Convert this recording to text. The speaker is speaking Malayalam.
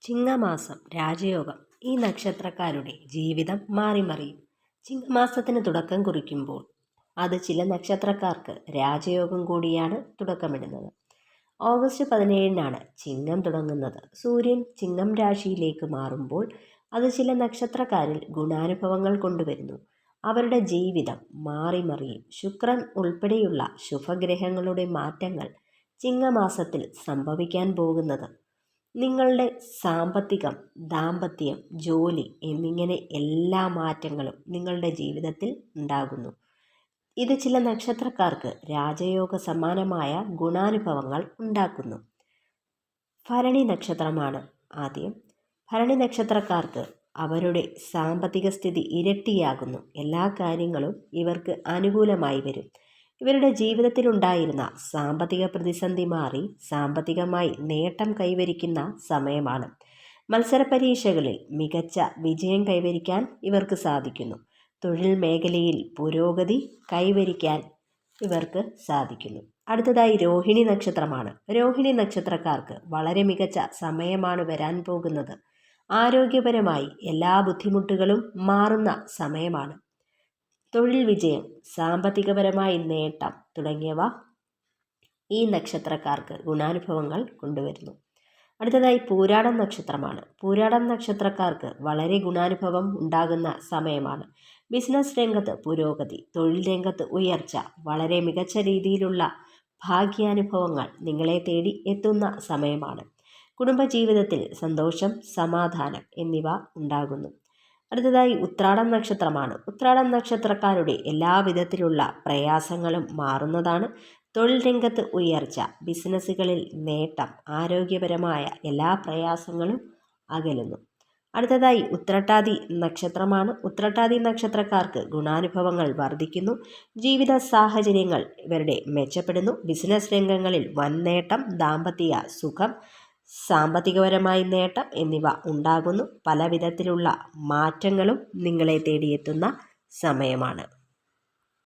ചിങ്ങമാസം രാജയോഗം. ഈ നക്ഷത്രക്കാരുടെ ജീവിതം മാറിമറിയും. ചിങ്ങമാസത്തിന് തുടക്കം കുറിക്കുമ്പോൾ അത് ചില നക്ഷത്രക്കാർക്ക് രാജയോഗം കൂടിയാണ് തുടക്കമിടുന്നത്. ഓഗസ്റ്റ് 17-നാണ് ചിങ്ങം തുടങ്ങുന്നത്. സൂര്യൻ ചിങ്ങം രാശിയിലേക്ക് മാറുമ്പോൾ അത് ചില നക്ഷത്രക്കാരിൽ ഗുണാനുഭവങ്ങൾ കൊണ്ടുവരുന്നു. അവരുടെ ജീവിതം മാറിമറിയും. ശുക്രൻ ഉൾപ്പെടെയുള്ള ശുഭഗ്രഹങ്ങളുടെ മാറ്റങ്ങൾ ചിങ്ങമാസത്തിൽ സംഭവിക്കാൻ പോകുന്നത് നിങ്ങളുടെ സാമ്പത്തികം, ദാമ്പത്യം, ജോലി എന്നിങ്ങനെ എല്ലാ മാറ്റങ്ങളും നിങ്ങളുടെ ജീവിതത്തിൽ ഉണ്ടാകുന്നു. ഇത് ചില നക്ഷത്രക്കാർക്ക് രാജയോഗ സമാനമായ ഗുണാനുഭവങ്ങൾ ഉണ്ടാക്കുന്നു. ഭരണി നക്ഷത്രമാണ് ആദ്യം. ഭരണി നക്ഷത്രക്കാർക്ക് അവരുടെ സാമ്പത്തിക സ്ഥിതി ഇരട്ടിയാകുന്നു. എല്ലാ കാര്യങ്ങളും ഇവർക്ക് അനുകൂലമായി വരും. ഇവരുടെ ജീവിതത്തിലുണ്ടായിരുന്ന സാമ്പത്തിക പ്രതിസന്ധി മാറി സാമ്പത്തികമായി നേട്ടം കൈവരിക്കുന്ന സമയമാണ്. മത്സര പരീക്ഷകളിൽ മികച്ച വിജയം കൈവരിക്കാൻ ഇവർക്ക് സാധിക്കുന്നു. തൊഴിൽ മേഖലയിൽ പുരോഗതി കൈവരിക്കാൻ ഇവർക്ക് സാധിക്കുന്നു. അടുത്തതായി രോഹിണി നക്ഷത്രമാണ്. രോഹിണി നക്ഷത്രക്കാർക്ക് വളരെ മികച്ച സമയമാണ് വരാൻ പോകുന്നത്. ആരോഗ്യപരമായി എല്ലാ ബുദ്ധിമുട്ടുകളും മാറുന്ന സമയമാണ്. തൊഴിൽ വിജയം, സാമ്പത്തികപരമായി നേട്ടം തുടങ്ങിയവ ഈ നക്ഷത്രക്കാർക്ക് ഗുണാനുഭവങ്ങൾ കൊണ്ടുവരുന്നു. അടുത്തതായി പൂരാടം നക്ഷത്രമാണ്. പൂരാടം നക്ഷത്രക്കാർക്ക് വളരെ ഗുണാനുഭവം ഉണ്ടാകുന്ന സമയമാണ്. ബിസിനസ് രംഗത്ത് പുരോഗതി, തൊഴിൽ രംഗത്ത് ഉയർച്ച, വളരെ മികച്ച രീതിയിലുള്ള ഭാഗ്യാനുഭവങ്ങൾ നിങ്ങളെ തേടി എത്തുന്ന സമയമാണ്. കുടുംബജീവിതത്തിൽ സന്തോഷം, സമാധാനം എന്നിവ ഉണ്ടാകുന്നു. അടുത്തതായി ഉത്രാടം നക്ഷത്രമാണ്. ഉത്രാടം നക്ഷത്രക്കാരുടെ എല്ലാ വിധത്തിലുള്ള പ്രയാസങ്ങളും മാറുന്നതാണ്. തൊഴിൽ രംഗത്ത് ഉയർച്ച, ബിസിനസ്സുകളിൽ നേട്ടം, ആരോഗ്യപരമായ എല്ലാ പ്രയാസങ്ങളും അകലുന്നു. അടുത്തതായി ഉത്രട്ടാതി നക്ഷത്രമാണ്. ഉത്രട്ടാതി നക്ഷത്രക്കാർക്ക് ഗുണാനുഭവങ്ങൾ വർദ്ധിക്കുന്നു. ജീവിത സാഹചര്യങ്ങൾ ഇവരുടെ മെച്ചപ്പെടുന്നു. ബിസിനസ് രംഗങ്ങളിൽ വൻ നേട്ടം, ദാമ്പത്യ സുഖം, സാമ്പത്തികപരമായി നേട്ടം എന്നിവ ഉണ്ടാകുന്നു. പല വിധത്തിലുള്ള മാറ്റങ്ങളും നിങ്ങളെ തേടിയെത്തുന്ന സമയമാണ്.